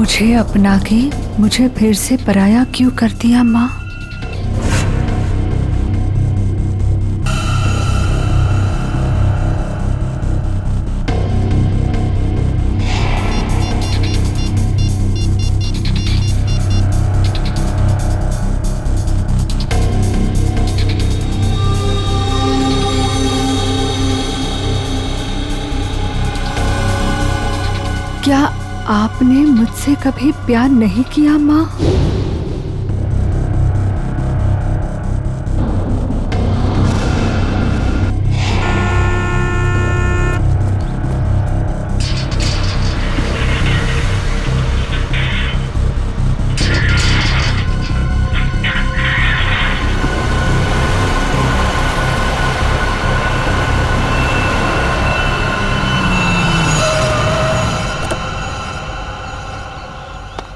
मुझे अपना के मुझे फिर से पराया क्यों कर दिया माँ? क्या आपने मुझसे कभी प्यार नहीं किया माँ?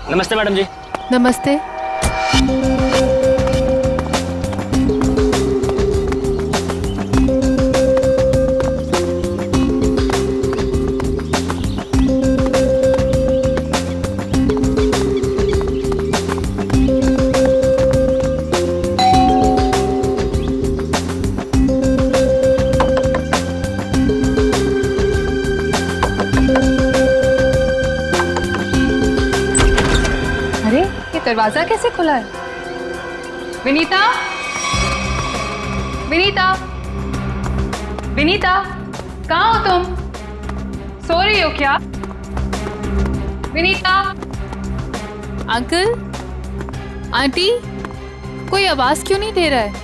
नमस्ते मैडम जी। नमस्ते। दरवाजा कैसे खुला है? विनीता, विनीता, विनीता, कहाँ हो तुम? सो रही हो क्या? विनीता। अंकल, आंटी, कोई आवाज क्यों नहीं दे रहा है?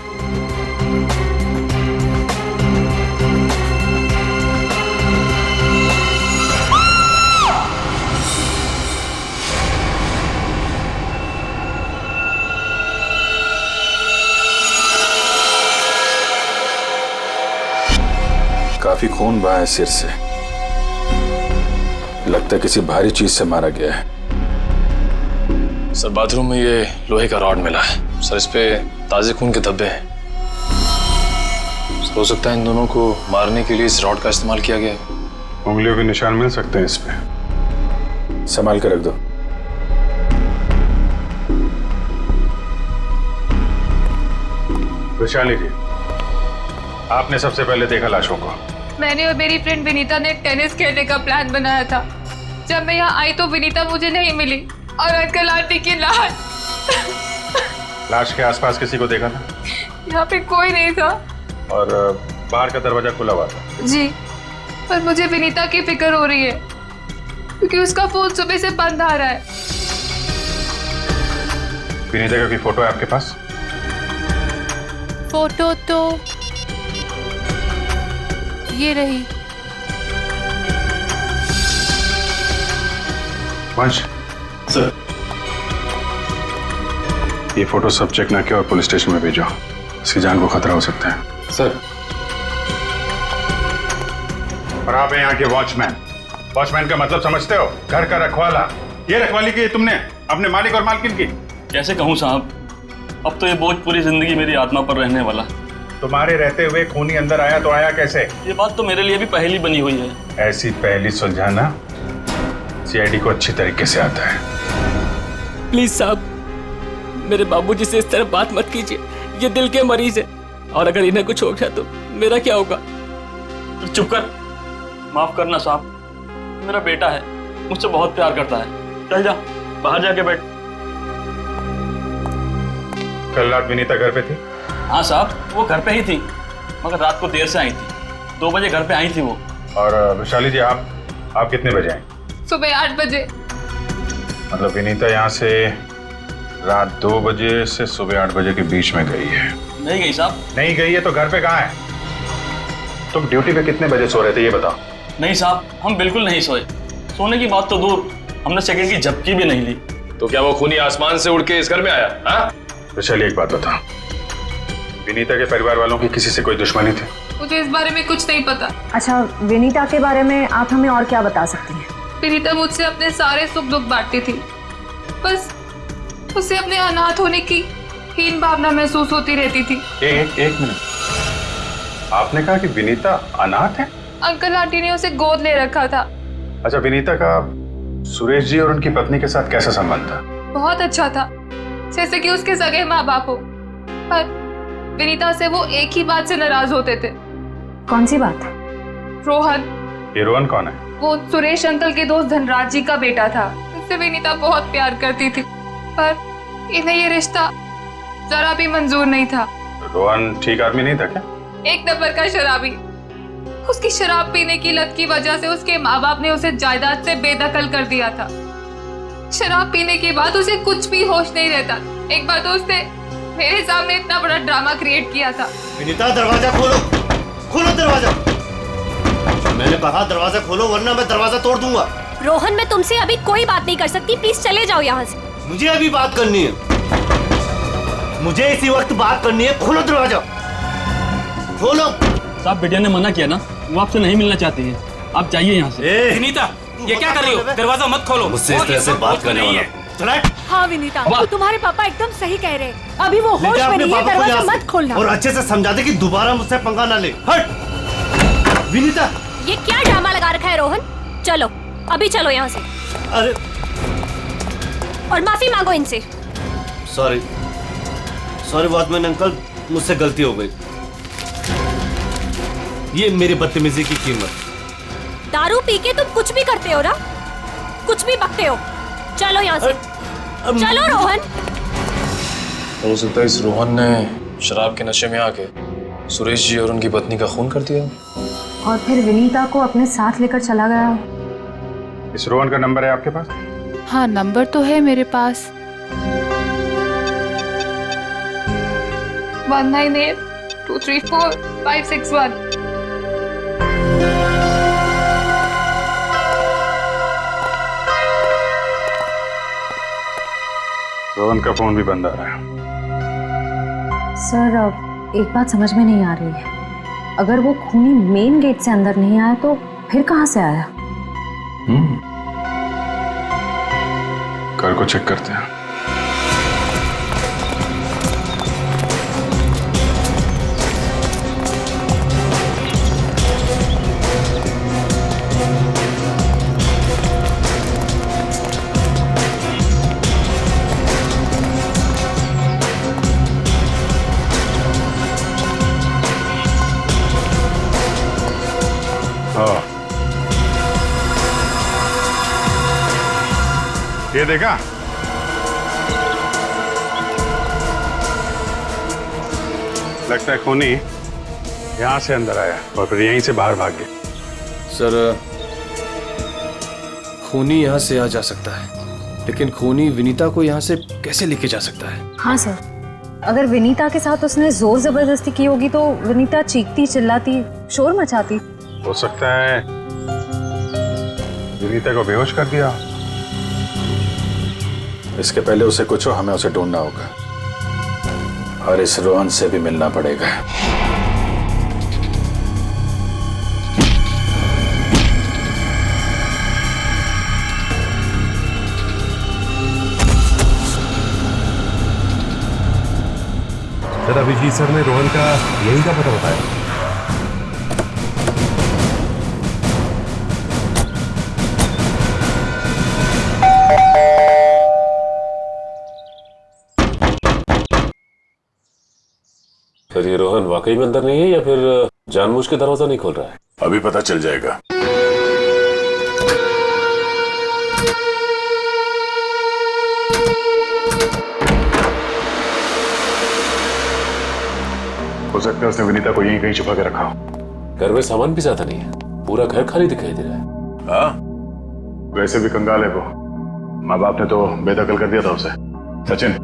काफी खून बहा है सिर से। लगता है किसी भारी चीज से मारा गया है। सर बाथरूम में ये लोहे का रॉड मिला है सर, इस पे ताजे खून के धब्बे हैं। हो सकता है इन दोनों को मारने के लिए इस रॉड का इस्तेमाल किया गया है। उंगलियों के निशान मिल सकते हैं इस पे। संभाल कर रख दो। वैशाली जी, आपने सबसे पहले देखा लाशों को? मैंने और मेरी फ्रेंड विनीता ने टेनिस खेलने का प्लान बनाया था। जब मैं यहाँ आई तो विनीता मुझे नहीं मिली और अंकल आंटी की लाश। लाश के आसपास किसी को देखा था? यहाँ पे कोई नहीं था। और बाहर का दरवाजा खुला हुआ था? जी, पर मुझे विनीता की फिक्र हो रही है क्योंकि उसका फोन सुबह से बंद आ रहा है। विनीता का कोई फोटो है आपके पास? फोटो तो ये रही। वंश सर, ये फोटो सब चेक ना किया और पुलिस स्टेशन में भेजो। इसकी जान को खतरा हो सकता है। सर। और आप यहाँ के वॉचमैन। वॉचमैन का मतलब समझते हो? घर का रखवाला। ये रखवाली की तुमने अपने मालिक और मालकिन की? कैसे कहूँ साहब, अब तो ये बोझ पूरी जिंदगी मेरी आत्मा पर रहने वाला। तुम्हारे रहते हुए खूनी अंदर आया तो आया कैसे? ये बात तो मेरे लिए भी पहेली बनी हुई है। ऐसी पहेली सुलझाना सीआईडी को अच्छी तरीके से आता है। प्लीज साहब, मेरे बाबूजी से इस तरह बात मत कीजिए। ये दिल के मरीज है और अगर इन्हें कुछ हो गया तो मेरा क्या होगा? चुप कर, माफ करना साहब, मेरा बेटा है, मुझसे बहुत प्यार करता है। चल जा, बाहर जाके बैठ। कल रात विनीता घर पे थी? हाँ साहब, वो घर पे ही थी, मगर रात को देर से आई थी। 2 बजे घर पे आई थी वो। और वैशाली जी, आप कितने बजे आई? सुबह 8 बजे। मतलब विनीता यहाँ से रात 2 बजे से सुबह 8 बजे के बीच में गई है? नहीं गई साहब। नहीं गई है तो घर पे कहाँ है? तुम ड्यूटी पे कितने बजे सो रहे थे ये बताओ। नहीं साहब, हम बिल्कुल नहीं सोए। सोने की बात तो दूर, हमने सेकंड की झपकी भी नहीं ली। तो क्या वो खूनी आसमान से उड़ के इस घर में आया? हाँ? वैशाली, एक बात बता, विनीता के परिवार वालों की किसी से कोई दुश्मनी थी? मुझे इस बारे में कुछ नहीं पता। अच्छा, विनीता के बारे में आप हमें और क्या बता सकती हैं? विनीता मुझसे अपने सारे सुख दुख बांटती थी, बस उसे अपने अनाथ होने की हीन भावना महसूस होती रहती थी। एक मिनट, आपने कहा कि विनीता अनाथ है? अंकल आंटी ने उसे गोद ले रखा था। अच्छा, विनीता का सुरेश जी और उनकी पत्नी के साथ कैसा संबंध था? बहुत अच्छा था, जैसे कि उसके सगे माँ बाप हो। पर विनीता से वो एक ही बात से नाराज होते थे। कौन सी बात? रोहन। ये रोहन कौन है? वो सुरेश अंकल के दोस्त धनराज जी का बेटा था। उससे विनीता बहुत प्यार करती थी, पर इन्हें ये रिश्ता जरा भी मंजूर नहीं था। रोहन ठीक आदमी नहीं था क्या? एक नंबर का शराबी। उसकी शराब पीने की लत की वजह से उसके माँ बाप ने उसे जायदाद से बेदखल कर दिया था। शराब पीने के बाद उसे कुछ भी होश नहीं रहता। एक बार तो उसने मेरे सामने इतना बड़ा ड्रामा क्रिएट किया था। विनीता दरवाजा खोलो, खोलो दरवाजा। मैंने कहा दरवाजा खोलो वरना मैं दरवाजा तोड़ दूंगा। रोहन, मैं तुमसे अभी कोई बात नहीं कर सकती, प्लीज चले जाओ यहाँ से। मुझे अभी बात करनी है, मुझे इसी वक्त बात करनी है। खोलो दरवाजा, खोलो। साहब बिटिया ने मना किया ना, वो आपसे नहीं मिलना चाहती है, आप जाइए यहाँ से। विनीता, ये क्या कर रही हो? दरवाजा मत खोलो। मुझसे इस तरह से बात करने वाला। हाँ विनीता, तुम्हारे पापा एकदम सही कह रहे हैं। अभी वो होश में नहीं है, दरवाजा मत खोलना। और अच्छे से समझा दे कि दोबारा मुझसे पंगा ना ले। हट विनीता। ये क्या ड्रामा लगा रखा है रोहन? चलो अभी चलो यहाँ से। अरे और माफी मांगो इनसे। सॉरी सॉरी वॉचमैन अंकल, मुझसे गलती हो गई। ये मेरी बदतमीजी की कीमत। दारू पी के तुम कुछ भी करते हो ना, कुछ भी बकते हो। चलो यहाँ से, चलो रोहन। हो सकता है इस रोहन ने शराब के नशे में आके सुरेश जी और उनकी पत्नी का खून कर दिया, और फिर विनीता को अपने साथ लेकर चला गया। इस रोहन का नंबर है आपके पास? हाँ, नंबर तो है मेरे पास। 1982345561। रोहन का फोन भी बंद आ रहा है। सर, अब एक बात समझ में नहीं आ रही है। अगर वो खूनी मेन गेट से अंदर नहीं आया तो फिर कहाँ से आया? घर को चेक करते हैं। ये देखा? लगता है खूनी यहां से अंदर आया और फिर यहीं से बाहर भाग गया। सर खूनी यहाँ से आ जा सकता है, लेकिन खूनी विनीता को यहाँ से कैसे लेके जा सकता है? हाँ सर, अगर विनीता के साथ उसने जोर जबरदस्ती की होगी तो विनीता चीखती चिल्लाती शोर मचाती। हो सकता है विनीता को बेहोश कर दिया। इसके पहले उसे कुछ हो, हमें उसे ढूंढना होगा और इस रोहन से भी मिलना पड़ेगा। सर, अभिजीत सर ने रोहन का यही का पता बताया। सर, ये रोहन वाकई में अंदर नहीं है या फिर जानबूझ के दरवाजा नहीं खोल रहा है? अभी पता चल जाएगा। हो सकता है उसने विनीता को यहीं कहीं छुपा के रखा हो। घर में सामान भी ज्यादा नहीं है, पूरा घर खाली दिखाई दे रहा है। हाँ, वैसे भी कंगाल है वो। माँ बाप ने तो बेदखल कर दिया था उसे। सचिन,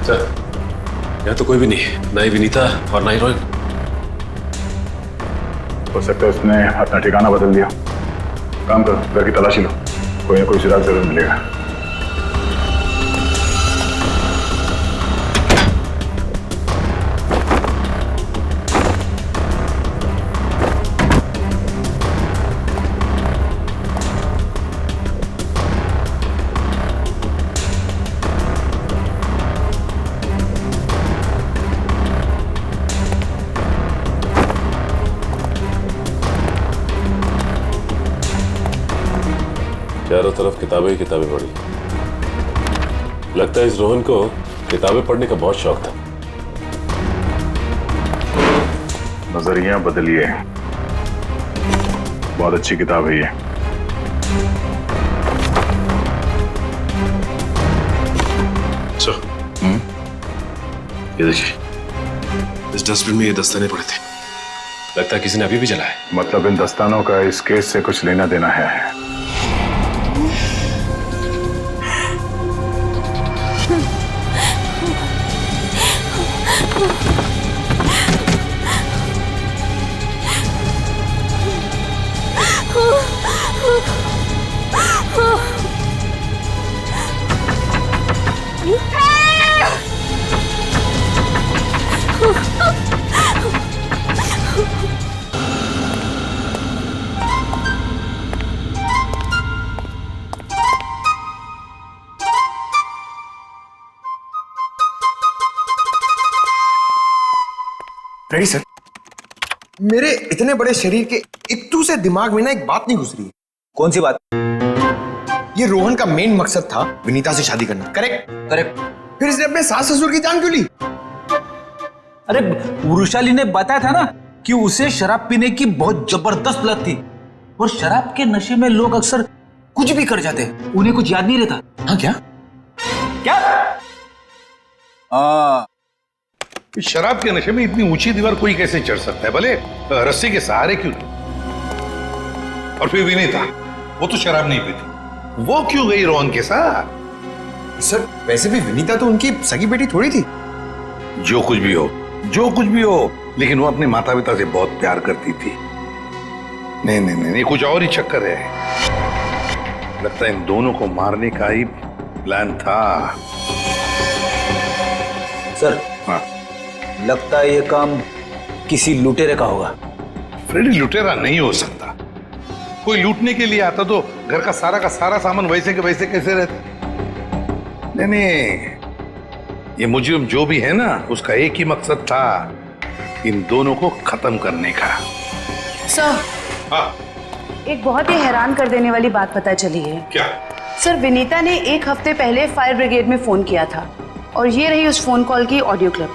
सर, यहाँ तो कोई भी नहीं है, ना ही विनीता और ना ही रोहन। हो सकता है उसने अपना ठिकाना बदल दिया। काम करो, घर की तलाशी लो, कोई ना कोई सुराग जरूर मिलेगा। चारों तरफ किताबें ही किताबें पढ़ी। लगता है इस रोहन को किताबें पढ़ने का बहुत शौक था। नजरिया बदलिए, बहुत अच्छी किताब है ये। ये देखिए, इस डस्टबिन में ये दस्ताने पड़े थे। लगता है किसी ने अभी भी जलाया। मतलब इन दस्तानों का इस केस से कुछ लेना देना है। Ready sir. मेरे इतने बड़े शरीर के इत्तू से दिमाग में ना एक बात नहीं घुस रही है। कौन सी बात? ये रोहन का मेन मकसद था विनीता से शादी करना, करेक्ट? करेक्ट। फिर इसने अपने सास ससुर की जान क्यों ली? अरे वृषाली ने बताया था ना कि उसे शराब पीने की बहुत जबरदस्त लत थी, और शराब के नशे में लोग अक्सर कुछ भी कर जाते हैं, उन्हें कुछ याद नहीं रहता। हाँ क्या? क्या? शराब के नशे में इतनी ऊंची दीवार कोई कैसे चढ़ सकता है, भले रस्सी के सहारे क्यों? और फिर विनीता, वो तो शराब नहीं पीती, वो क्यों गई रोहन के साथ? सर वैसे भी विनीता तो उनकी सगी बेटी थोड़ी थी। जो कुछ भी हो, जो कुछ भी हो, लेकिन वो अपने माता पिता से बहुत प्यार करती थी। नहीं नहीं नहीं, कुछ और ही चक्कर है। लगता है इन दोनों को मारने का ही प्लान था। सर हाँ, लगता है ये काम किसी लुटेरे का होगा। फ्रेडी लुटेरा नहीं हो सकता। कोई लूटने के लिए आता तो घर का सारा सामान वैसे के वैसे कैसे रहता? नहीं नहीं, ये मुजरिम जो भी है ना, उसका एक ही मकसद था, इन दोनों को खत्म करने का। सर, हाँ, एक बहुत ही हैरान कर देने वाली बात पता चली है। क्या? सर विनीता ने 1 हफ्ते पहले फायर ब्रिगेड में फोन किया था, और ये रही उस फोन कॉल की audio clip.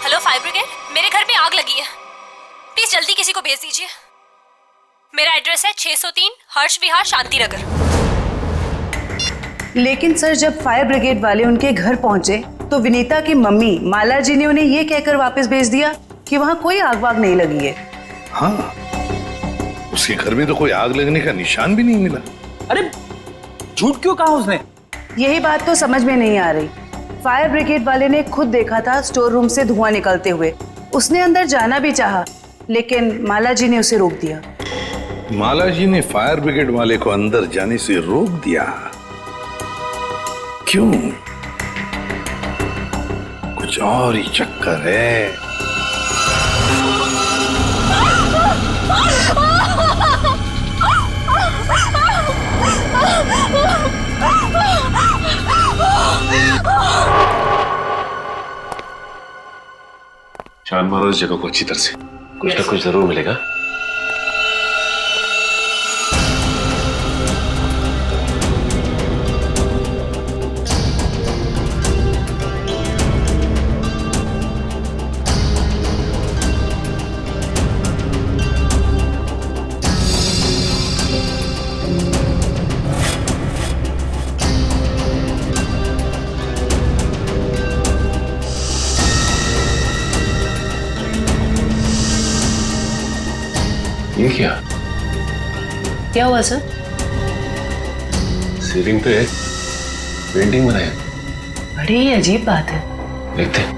Hello fire brigade, मेरे घर में आग लगी है, प्लीज जल्दी किसी को भेज दीजिए। मेरा एड्रेस है 603 हर्ष विहार शांति नगर। लेकिन सर जब फायर ब्रिगेड वाले उनके घर पहुंचे तो विनीता की मम्मी माला जी ने उन्हें ये कहकर वापस भेज दिया कि वहां कोई आग वाग नहीं लगी है। हाँ, उसके घर में तो कोई आग लगने का निशान भी नहीं मिला। अरे झूठ क्यों कहा उसने? यही बात तो समझ में नहीं आ रही। फायर ब्रिगेड वाले ने खुद देखा था स्टोर रूम से धुआं निकलते हुए। उसने अंदर जाना भी चाहा, लेकिन माला जी ने उसे रोक दिया। माला जी ने फायर ब्रिगेड वाले को अंदर जाने से रोक दिया? क्यों? कुछ और ही चक्कर है। छान मारो इस जगह को अच्छी तरह से, कुछ ना कुछ जरूर मिलेगा। ये क्या? क्या हुआ सर? सीलिंग पे पेंटिंग बनाया। बड़ी ही अजीब बात है। देखते हैं।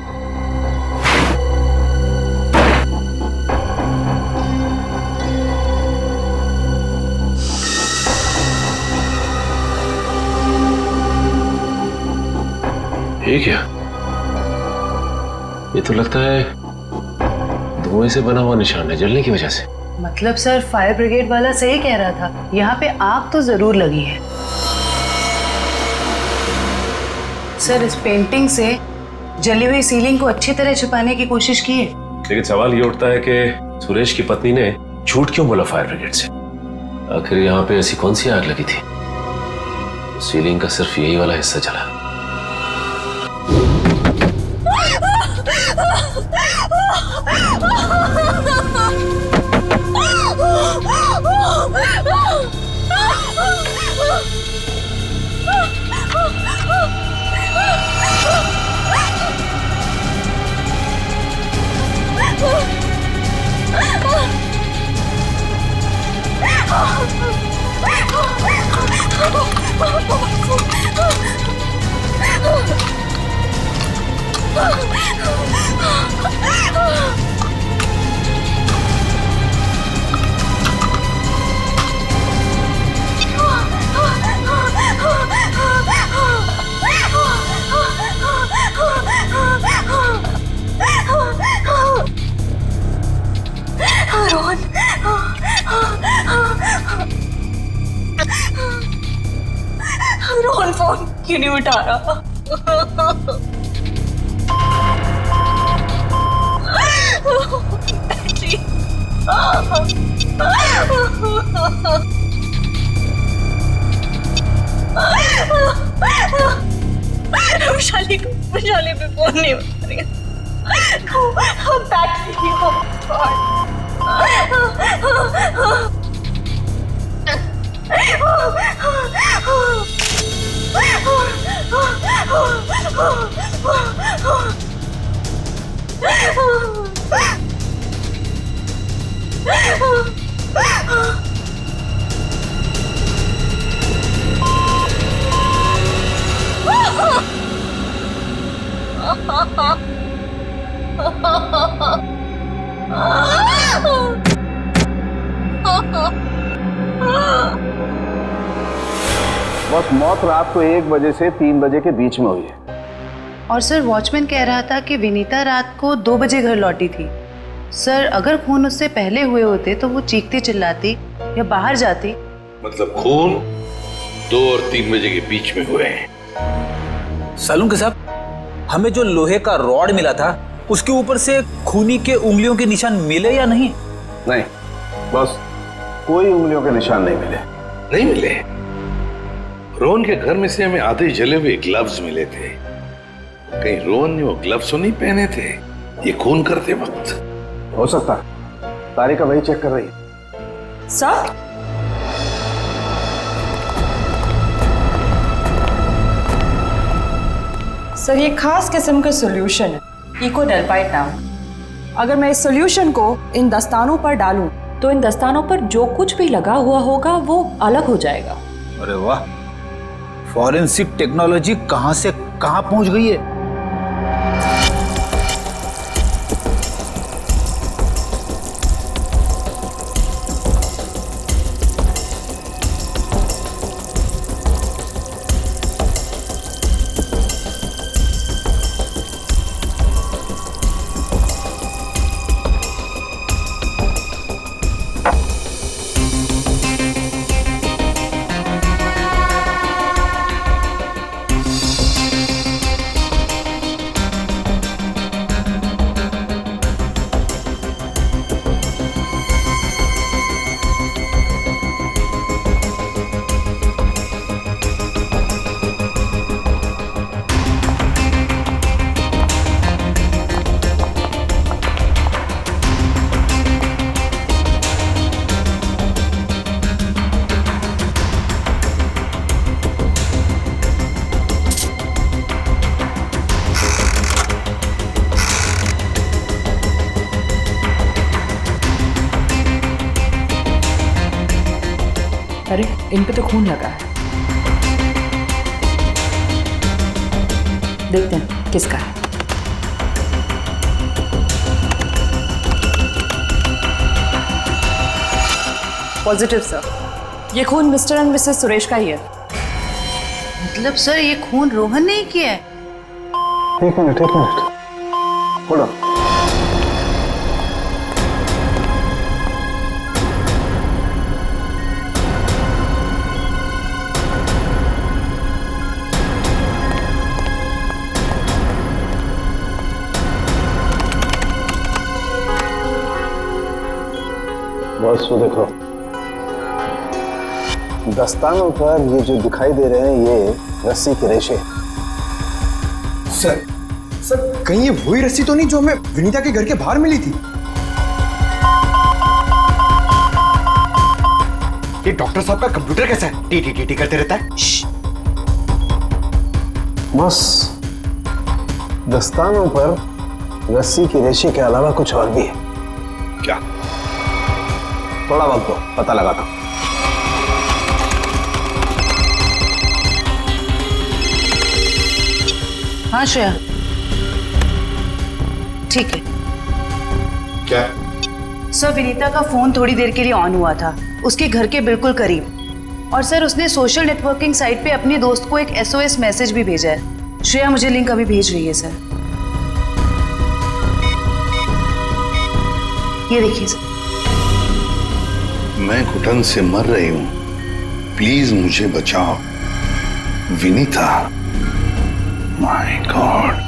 ये क्या? ये तो लगता है धुएं से बना हुआ निशान है, जलने की वजह से। मतलब सर फायर ब्रिगेड वाला सही कह रहा था, यहाँ पे आग तो जरूर लगी है। सर इस पेंटिंग से जली हुई सीलिंग को अच्छी तरह छुपाने की कोशिश की है। लेकिन सवाल ये उठता है कि सुरेश की पत्नी ने झूठ क्यों बोला फायर ब्रिगेड से? आखिर यहाँ पे ऐसी कौन सी आग लगी थी? सीलिंग का सिर्फ यही वाला हिस्सा जला। रोहन फोन क्यों नहीं उठा रहा? वैशाली पे फोन नहीं उठा रही। बैटरी बस मौत रात को 1 बजे से 3 बजे के बीच में हुई है। और सर वॉचमैन कह रहा था कि विनीता रात को 2 बजे घर लौटी थी। सर अगर खून उससे पहले हुए होते तो वो चीखती चिल्लाती या बाहर जाती। मतलब खून 2 और 3 बजे के बीच में हुए हैं। सालून के साहब, हमें जो लोहे का रॉड मिला था उसके ऊपर से खूनी के उंगलियों के निशान मिले या नहीं? नहीं, बस कोई उंगलियों के निशान नहीं मिले। नहीं मिले? रोहन के घर में से हमें आधे जले हुए ग्लव्स मिले थे। कहीं रोहन ने वो ग्लव्स तो नहीं पहने थे ये खून करते वक्त? हो सकता है, तारिका वही चेक कर रही है। सर सर ये खास किस्म का सॉल्यूशन है, इको डेल्पाइट नाम। अगर मैं इस सॉल्यूशन को इन दस्तानों पर डालूं तो इन दस्तानों पर जो कुछ भी लगा हुआ होगा वो अलग हो जाएगा। अरे वाह, फॉरेंसिक टेक्नोलॉजी कहां से कहां पहुंच गई है। अरे इन पे तो खून लगा है, देखते हैं किसका है। पॉजिटिव सर, ये खून मिस्टर एंड मिसेस सुरेश का ही है। मतलब सर ये खून रोहन ने ही किया है? एक मिनट होल्ड ऑन। बस वो देखो, दस्तानों पर ये जो दिखाई दे रहे हैं ये रस्सी के रेशे। सर कहीं ये वही रस्सी तो नहीं जो हमें विनीता के घर के बाहर मिली थी? ये डॉक्टर साहब का कंप्यूटर कैसा है? टी टी टी टी करते रहता है। बस दस्तानों पर रस्सी के रेशे के अलावा कुछ और भी है। क्या? थोड़ा वक्त दो, पता लगाता हूं। हाँ श्रेया, ठीक है। क्या? सर विनीता का फोन थोड़ी देर के लिए ऑन हुआ था, उसके घर के बिल्कुल करीब। और सर उसने सोशल नेटवर्किंग साइट पे अपने दोस्त को एक SOS मैसेज भी भेजा है। श्रेया मुझे लिंक अभी भेज रही है सर। ये देखिए सर। मैं घुटन से मर रही हूं, प्लीज मुझे बचाओ। Vinita, my God.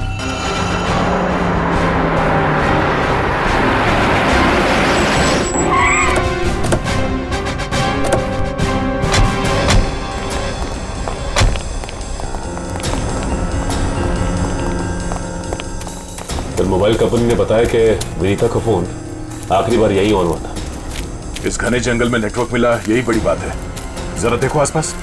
फिर मोबाइल कंपनी ने बताया कि विनीता का फोन आखिरी बार यही ऑन हुआ था। इस घने जंगल में नेटवर्क मिला, यही बड़ी बात है। जरा देखो आसपास।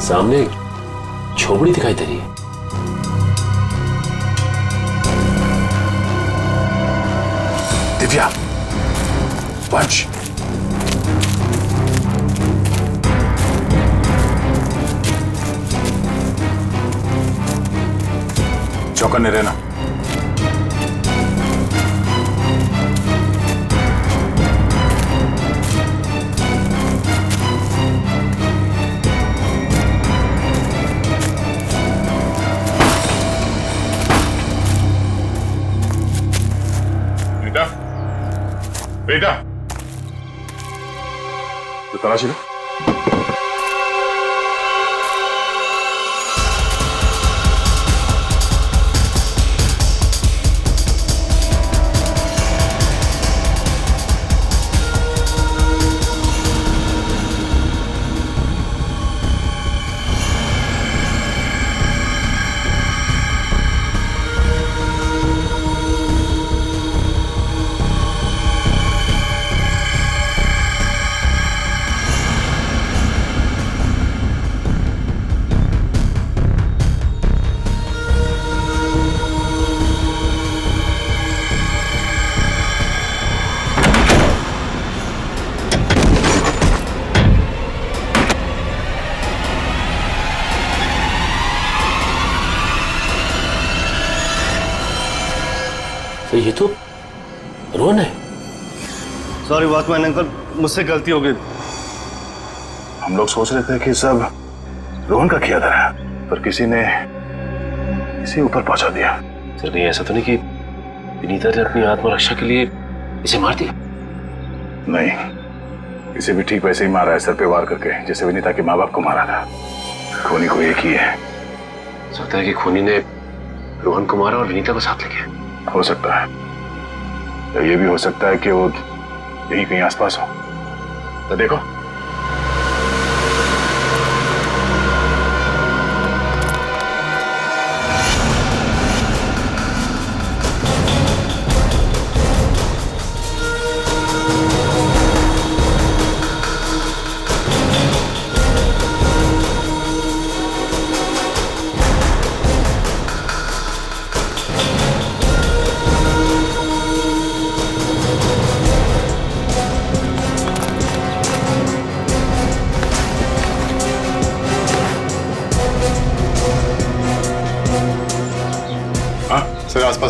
सामने झोपड़ी दिखाई दे रही है। दिव्या, वंश, चौकन्ने रहना। बेटा, तो तलाशी लो। तो ये तो रोहन है। सॉरी वॉचमैन अंकल, मुझसे गलती हो गई। हम लोग सोच रहे थे कि सब रोहन का किया था, पर किसी ने इसे ऊपर पहुंचा दिया। सर कहीं ऐसा तो नहीं कि विनीता ने अपनी आत्मरक्षा के लिए इसे मार दिया? नहीं, इसे भी ठीक वैसे ही मारा है, सर पे वार करके, जैसे विनीता के माँ बाप को मारा था। खूनी को एक ही है। सकता है कि खूनी ने रोहन को मारा और विनीता को साथ ले गया। हो सकता है, या ये भी हो सकता है कि वो यही कहीं आसपास हो। तो देखो,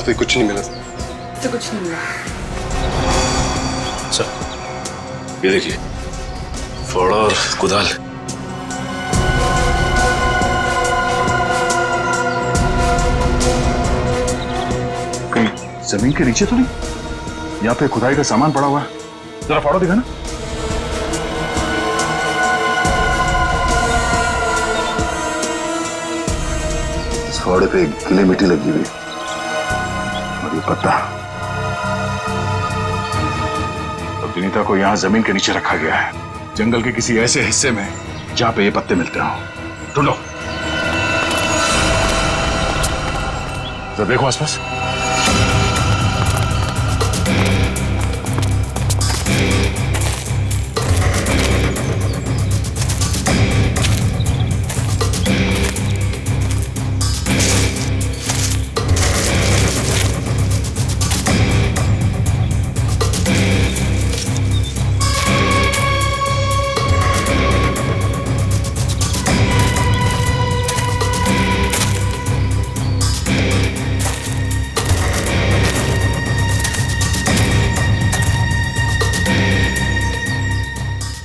पास भी कुछ नहीं मिला। तो कुछ नहीं मिला। ये देखिए, फावड़ा और कुदाल। कहीं जमीन के नीचे तो नहीं? यहाँ पे खुदाई का सामान पड़ा हुआ है, जरा फाड़ो दिखा ना। इस फावड़े पे गीली मिट्टी लगी हुई और ये पत्ता। विनीता को यहाँ जमीन के नीचे रखा गया है, जंगल के किसी ऐसे हिस्से में जहां पे ये पत्ते मिलते हो। ढूंढो, जरा देखो आसपास।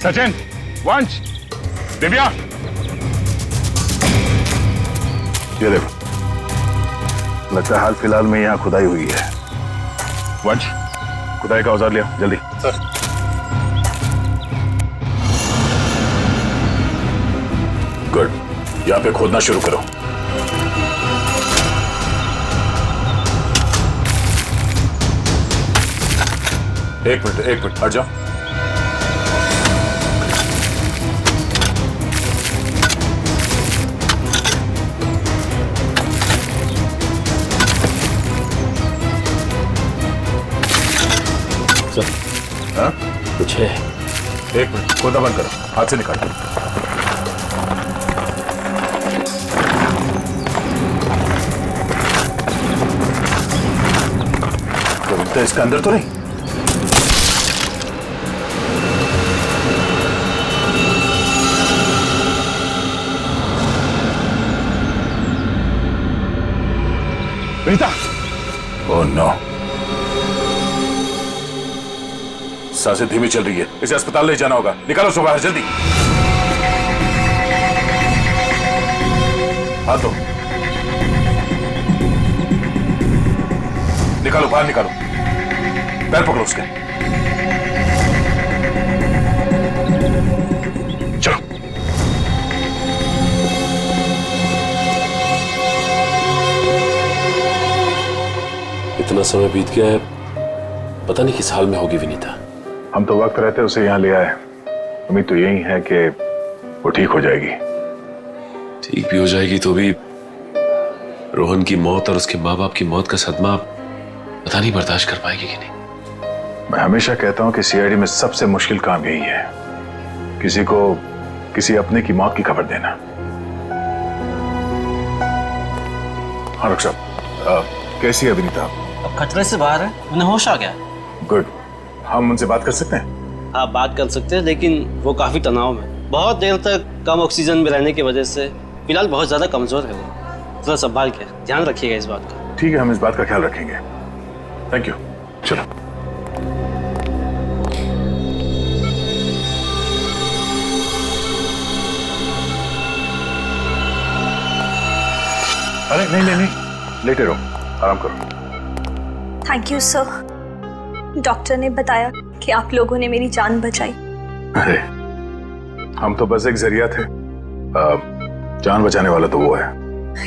सचिन, वंश, दिव्या, ये देखो, लगता है हाल फिलहाल में यहाँ खुदाई हुई है। वंश, खुदाई का औजार लिया जल्दी। सर। गुड, यहाँ पे खोदना शुरू करो। एक मिनट हट जाओ। हाँ? कुछ है। एक मिनट, खोदना बंद करो, हाथ से निकालो। तो इसका अंदर तो नहीं? विनीता! ओह नो, सांसें धीमी चल रही है, इसे अस्पताल ले जाना होगा। निकालो उसको बाहर जल्दी। हाथ दो, निकालो बाहर, निकालो। पैर पकड़ो उसके। चलो। इतना समय बीत गया है, पता नहीं किस हाल में होगी विनीता। हम तो वक्त रहते उसे यहाँ ले आए, उम्मीद तो यही है कि वो ठीक हो जाएगी। ठीक भी हो जाएगी तो भी रोहन की मौत और उसके माँ बाप की मौत का सदमा पता नहीं बर्दाश्त कर पाएगी कि नहीं। मैं हमेशा कहता हूँ कि सीआईडी में सबसे मुश्किल काम यही है, किसी को किसी अपने की मौत की खबर देना। हाँ डॉक्टर साहब, कैसी है विनीता? अब खतरे से बाहर है, उन्हें होश आ गया। गुड, हम उनसे बात कर सकते हैं? हाँ बात कर सकते हैं, लेकिन वो काफी तनाव में, बहुत देर तक कम ऑक्सीजन में रहने की वजह से फिलहाल बहुत ज्यादा कमजोर है वो। थोड़ा संभाल के ध्यान रखिएगा इस बात का। ठीक है, हम इस बात का ख्याल रखेंगे। Thank you. चलो। अरे नहीं नहीं नहीं, लेटे रहो, आराम करो। Thank you sir. डॉक्टर ने बताया कि आप लोगों ने मेरी जान बचाई। अरे हम तो बस एक जरिया थे, जान बचाने वाला तो वो है।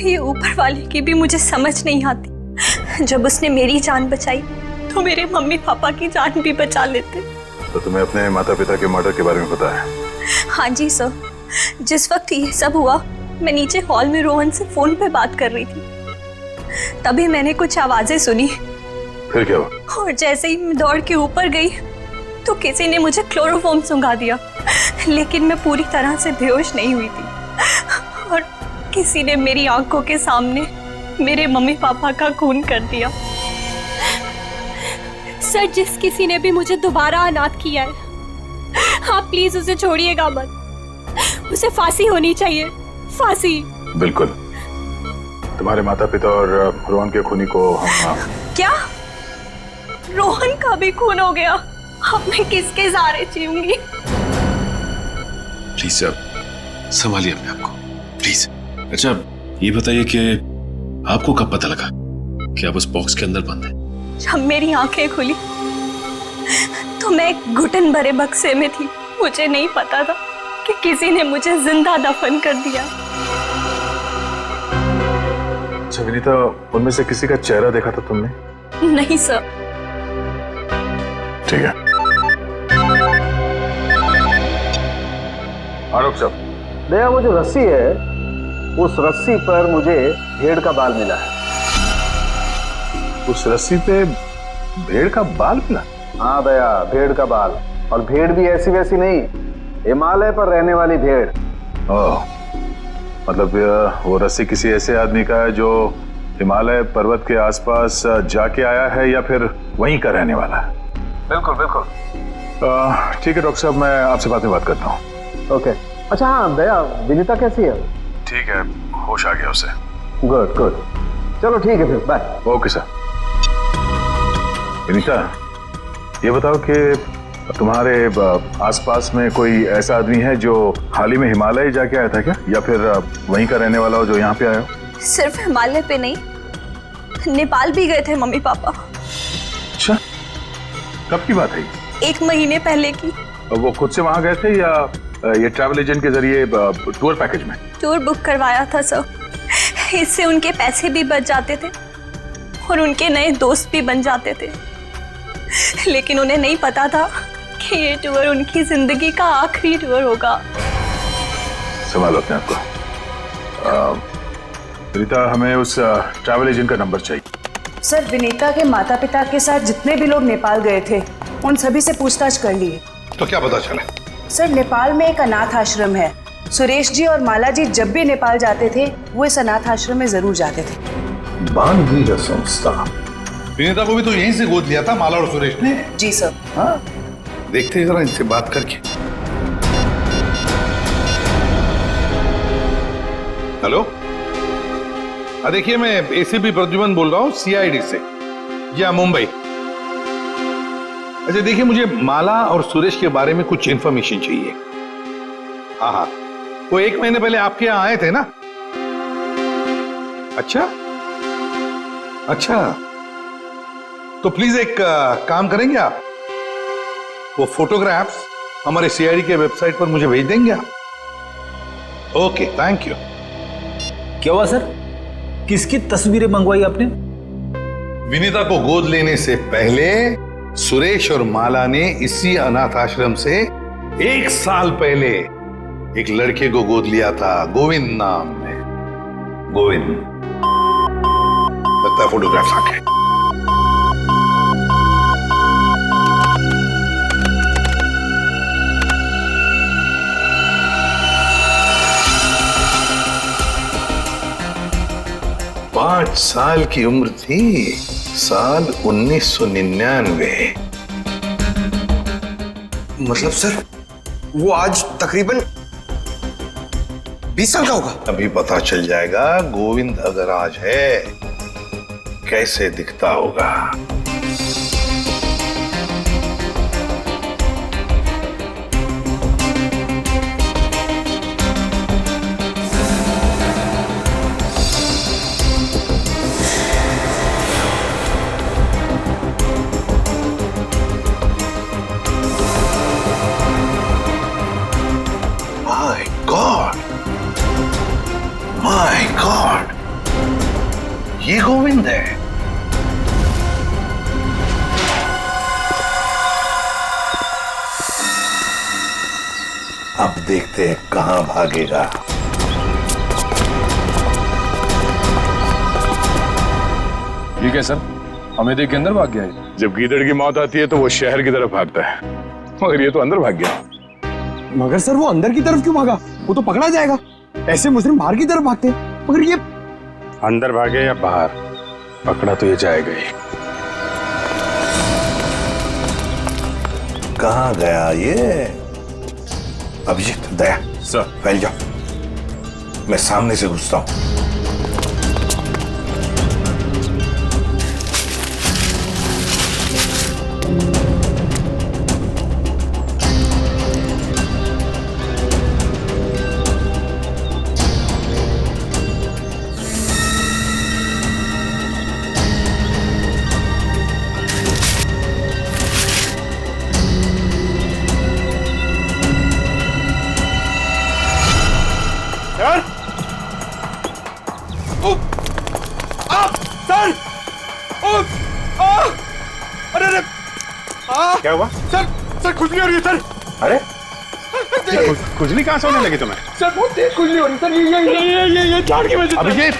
ये ऊपर वाले की भी मुझे समझ नहीं आती। जब उसने मेरी जान बचाई तो मेरे मम्मी पापा की जान भी बचा लेते। तो तुम्हें अपने माता पिता के मर्डर के बारे में पता है? हाँ जी सर, जिस वक्त ये सब हुआ मैं नीचे हॉल में रोहन से फोन पे बात कर रही थी, तभी मैंने कुछ आवाजें सुनी। फिर क्या हुआ? और जैसे ही मैं दौड़ के ऊपर गई तो किसी ने मुझे क्लोरोफॉर्म सुंघा दिया, लेकिन मैं पूरी तरह से बेहोश नहीं हुई थी। और किसी ने मेरी आंखों के सामने मेरे मम्मी पापा का खून कर दिया। सर, जिस किसी ने भी मुझे दोबारा अनाथ किया है, आप प्लीज उसे छोड़िएगा मत। उसे फांसी होनी चाहिए, फांसी। बिल्कुल, तुम्हारे माता पिता और रोहन के खूनी को हम क्या? रोहन का भी खून हो गया? अब मैं किसके सहारे जीऊंगी? प्लीज सर, संभालिए अपने आप को, प्लीज। अच्छा ये बताइए कि आपको कब पता लगा कि आप उस बॉक्स के अंदर बंद हैं? जब मेरी आंखें खुली तो मैं एक घुटन भरे बक्से में थी। मुझे नहीं पता था कि किसी ने मुझे जिंदा दफन कर दिया। अच्छा विनीता, उनमें से किसी का चेहरा देखा था तुमने? नहीं सर। ठीक है। आरोप साहब, दया, वो जो रस्सी है, उस रस्सी पर मुझे भेड़ का बाल मिला है। उस रस्सी पे भेड़ का बाल मिला? हाँ दया, भेड़ का बाल। और भेड़ भी ऐसी वैसी नहीं, हिमालय पर रहने वाली भेड़। ओह, मतलब वो रस्सी किसी ऐसे आदमी का है जो हिमालय पर्वत के आसपास जाके आया है या फिर वहीं का रहने वाला है? बिल्कुल बिल्कुल। ठीक है डॉक्टर साहब, मैं आपसे बाद में बात करता हूँ। ओके। अच्छा हाँ दया, विनीता कैसी है? ठीक है, होश आ गया उसे। गुड गुड, चलो ठीक है फिर, बाय। Okay sir. विनीता, ये बताओ कि तुम्हारे आसपास में कोई ऐसा आदमी है जो हाल ही में हिमालय जाके आया था क्या, या फिर वहीं का रहने वाला हो जो यहाँ पे आया हो? सिर्फ हिमालय पे नहीं, नेपाल भी गए थे मम्मी पापा। अच्छा, कब की बात है? 1 महीने पहले की। वो खुद से वहां गए थे या ये ट्रैवल एजेंट के जरिए टूर पैकेज में? टूर बुक करवाया था सर। इससे उनके पैसे भी बच जाते थे और उनके नए दोस्त भी बन जाते थे। लेकिन उन्हें नहीं पता था कि ये टूर उनकी जिंदगी का आखिरी टूर होगा। संभालो अपने आप को। विनीता, हमें उस ट्रैवल एजेंट का नंबर चाहिए। सर, विनीता के माता पिता के साथ जितने भी लोग नेपाल गए थे उन सभी से पूछताछ कर ली। तो क्या पता चला? सर, नेपाल में एक अनाथ आश्रम है। सुरेश जी और माला जी जब भी नेपाल जाते थे वो इस अनाथ आश्रम में जरूर जाते थे। बानवीर संस्था। विनीता को भी तो यहीं से गोद लिया था माला और सुरेश ने। जी सर। हाँ, देखते हैं जरा इनसे बात करके। हेलो, देखिए मैं एसीपी प्रद्युमन बोल रहा हूँ, सीआईडी से, या मुंबई। अच्छा देखिए, मुझे माला और सुरेश के बारे में कुछ इंफॉर्मेशन चाहिए। हाँ हाँ, वो 1 महीने पहले आपके यहाँ आए थे ना? अच्छा अच्छा, तो प्लीज एक काम करेंगे आप, वो फोटोग्राफ्स हमारे सीआईडी के वेबसाइट पर मुझे भेज देंगे आप? Okay, thank you. क्या हुआ सर? किसकी तस्वीरें मंगवाई आपने? विनीता को गोद लेने से पहले सुरेश और माला ने इसी अनाथ आश्रम से 1 साल पहले एक लड़के को गोद लिया था, गोविंद नाम में। गोविंद, लगता है फोटोग्राफ्स आ गए। पांच साल की उम्र थी, साल 1999। मतलब सर, वो आज तकरीबन 20 साल का होगा। अभी पता चल जाएगा गोविंद अगर आज है कैसे दिखता होगा। माय गॉड, ये गोविंद है। अब देखते हैं कहां भागेगा। ठीक है सर, हमें देख के अंदर भाग गया है। जब गीदड़ की मौत आती है तो वो शहर की तरफ भागता है, मगर ये तो अंदर भाग गया। मगर सर, वो अंदर की तरफ क्यों भागा? वो तो पकड़ा जाएगा। ऐसे मुजरिम बाहर की तरफ भागते हैं, मगर ये अंदर भागे या बाहर, पकड़ा तो ये जाएगा ही। कहां गया ये? अभिजीत, दया सर, फैल जाओ, मैं सामने से घुसता हूं। क्या हुआ? सर खुजली हो रही है सर। अरे खुजली कहाँ से होने लगी तुम्हें? सर बहुत तेज खुजली हो रही है सर। ये झाड़ की वजह से। अभिजीत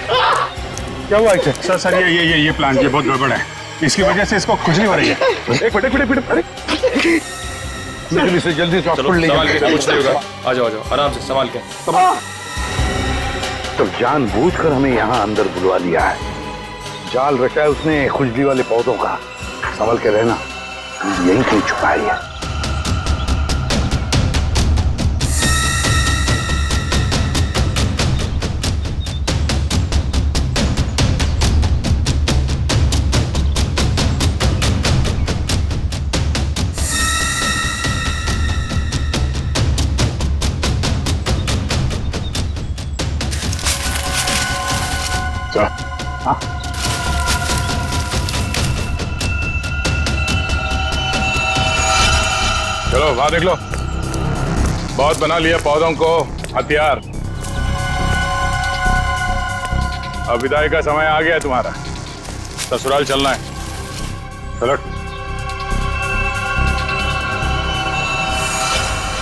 क्या हुआ इसे? सर ये प्लांट ये बहुत गड़बड़ है, इसकी वजह से इसको खुजली हो रही है। एक मिनट अरे जल्दी से हॉस्पिटल ले संभाल के, कुछ नहीं होगा। आ जाओ आराम से संभाल के। तो जानबूझकर हमें यहाँ अंदर बुलवा लिया है, जाल रचा है उसने खुजली वाले पौधों का। संभल के रहना, यहीं कहीं छुपाई है। हाँ? चलो बाहर निकलो। बहुत बना लिया पौधों को हथियार। अब विदाई का समय आ गया है तुम्हारा, ससुराल चलना है। चलो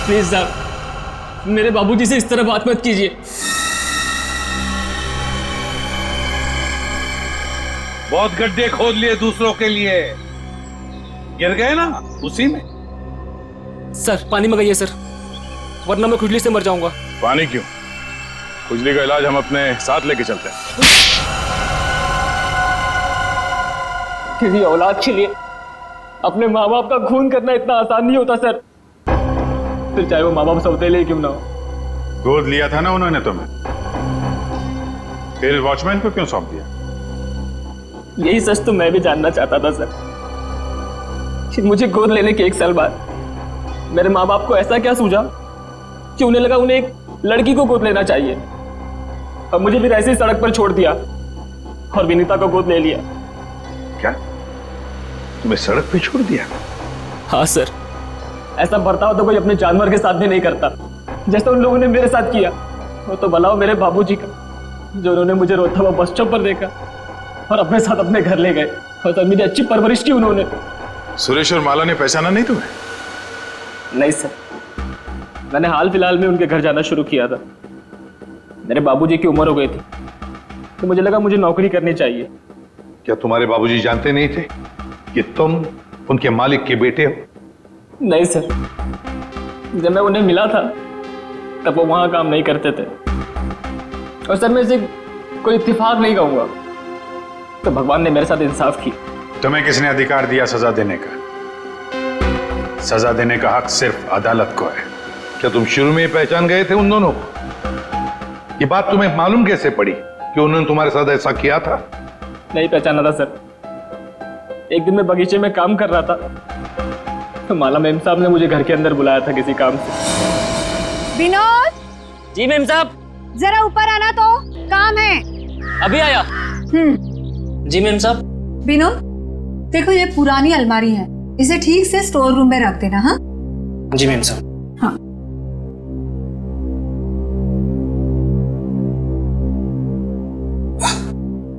प्लीज साहब, मेरे बाबूजी से इस तरह बात मत कीजिए। बहुत गड्ढे खोद लिए दूसरों के लिए, गिर गए ना उसी में। सर पानी मंगाइए सर, वरना मैं खुजली से मर जाऊंगा। पानी क्यों? खुजली का इलाज हम अपने साथ लेके चलते हैं। किसी औलाद के लिए अपने माँ बाप का खून करना इतना आसान नहीं होता सर, फिर चाहे वो माँ बाप सौतेले क्यों ना हो। गोद लिया था ना उन्होंने तुम्हें, फिर वॉचमैन को क्यों सौंप दिया? यही सच तो मैं भी जानना चाहता था सर, कि मुझे गोद लेने के 1 साल बाद मेरे माँ बाप को ऐसा क्या सूझा कि उन्हें लगा उन्हें एक लड़की को गोद लेना चाहिए, और मुझे फिर ऐसे ही सड़क पर छोड़ दिया और विनीता को गोद ले लिया। क्या तुम्हें सड़क पे छोड़ दिया? हाँ सर, ऐसा बर्ताव तो कोई अपने जानवर के साथ भी नहीं करता जैसा उन लोगों ने मेरे साथ किया। वो तो भला हो मेरे बाबूजी का, जो उन्होंने मुझे रोता हुआ बस स्टॉप पर देखा और अपने साथ अपने घर ले गए, और तब मेरी अच्छी परवरिश की उन्होंने। सुरेश और माला ने पहचाना नहीं तुम्हें? नहीं सर, मैंने हाल फिलहाल में उनके घर जाना शुरू किया था। मेरे बाबूजी की उम्र हो गई थी, तो मुझे लगा मुझे नौकरी करनी चाहिए। क्या तुम्हारे बाबूजी जानते नहीं थे कि तुम उनके मालिक के बेटे हो? नहीं सर, जब मैं उन्हें मिला था तब वो वहां काम नहीं करते थे। और सर मैं इसे कोई इत्तेफाक नहीं कहूंगा, तो भगवान ने मेरे साथ इंसाफ की। तुम्हें किसने अधिकार दिया सजा देने का? सजा देने का हक सिर्फ अदालत को है। क्या तुम शुरू में ही पहचान गए थे उन दोनों को? ये बात तुम्हें मालूम कैसे पड़ी कि उन्होंने तुम्हारे साथ ऐसा किया था? नहीं पहचाना था सर। एक दिन मैं बगीचे में काम कर रहा था, तो माला मेम साहब ने मुझे घर के अंदर बुलाया था किसी काम से। विनोद! जी मेम साहब। जरा ऊपर आना, तो काम है। अभी आया। जी मेम साहब। विनोद, देखो ये पुरानी अलमारी है, इसे ठीक से स्टोर रूम में रख देना। हाँ जी मेम साहब। हाँ।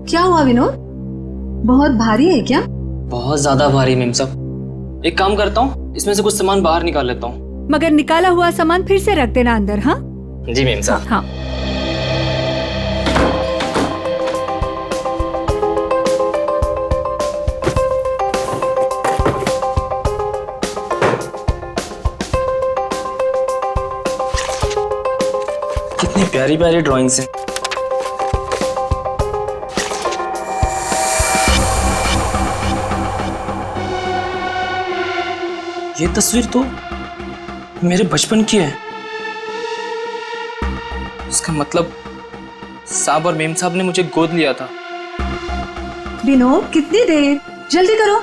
क्या हुआ विनोद, बहुत भारी है क्या? बहुत ज्यादा भारी मेम साहब। एक काम करता हूँ, इसमें से कुछ सामान बाहर निकाल लेता हूँ। मगर निकाला हुआ सामान फिर से रख देना अंदर। हाँ जी मेम साहब। हाँ। कितनी प्यारी प्यारी ड्राइंग्स हैं। ये तस्वीर तो मेरे बचपन की है। इसका मतलब साहब और मेम साहब ने मुझे गोद लिया था। विनोद, कितनी देर, जल्दी करो।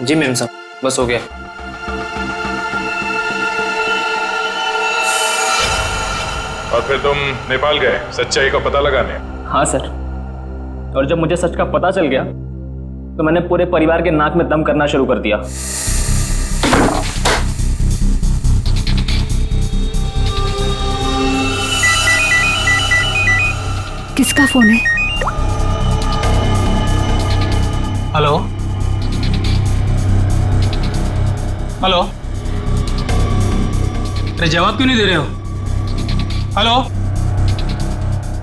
जी मेम साहब, बस हो गया। और फिर तुम नेपाल गए सच्चाई का पता लगाने? हाँ सर, और जब मुझे सच का पता चल गया तो मैंने पूरे परिवार के नाक में दम करना शुरू कर दिया। किसका फोन है? हेलो हेलो, अरे जवाब क्यों नहीं दे रहे हो? हेलो,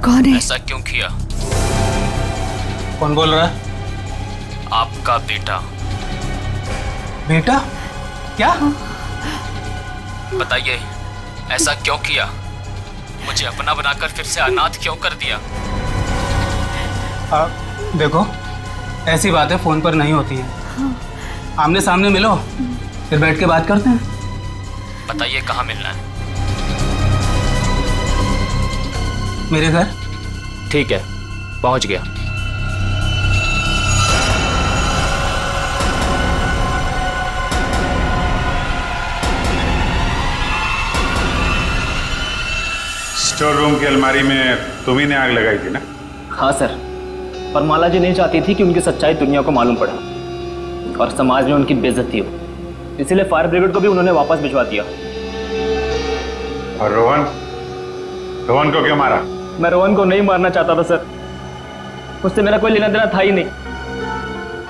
कौन है? ऐसा क्यों किया? कौन बोल रहा है? आपका बेटा। बेटा? क्या? बताइए, ऐसा क्यों किया? मुझे अपना बनाकर फिर से अनाथ क्यों कर दिया? देखो, ऐसी बातें फोन पर नहीं होती हैं। आमने सामने मिलो, फिर बैठ के बात करते हैं। बताइए कहाँ मिलना है? मेरे घर। ठीक है, पहुंच गया। स्टोर रूम की अलमारी में तुम्ही ने आग लगाई थी ना? हाँ सर, पर माला जी नहीं चाहती थी कि उनकी सच्चाई दुनिया को मालूम पड़े और समाज में उनकी बेइज्जती हो, इसीलिए फायर ब्रिगेड को भी उन्होंने वापस भिजवा दिया। और रोहन? रोहन को क्यों मारा? मैं रोहन को नहीं मारना चाहता था सर, उससे मेरा कोई लेना देना था ही नहीं।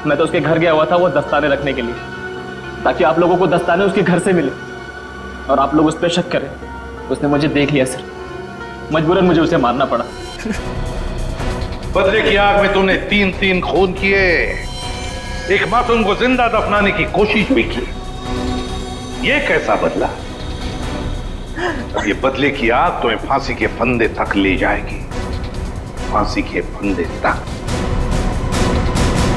मैं तो उसके घर गया हुआ था वो दस्ताने रखने के लिए, ताकि आप लोगों को दस्ताने उसके घर से मिले और आप लोग उस पर शक करें। उसने मुझे देख लिया सर, मजबूरन मुझे उसे मारना पड़ा। बदले की आग में तूने 3 खून किए, एक मासूम को जिंदा दफनाने की कोशिश भी की। ये कैसा बदला? ये बदले की आग तुम्हें फांसी के फंदे तक ले जाएगी, फांसी के फंदे तक।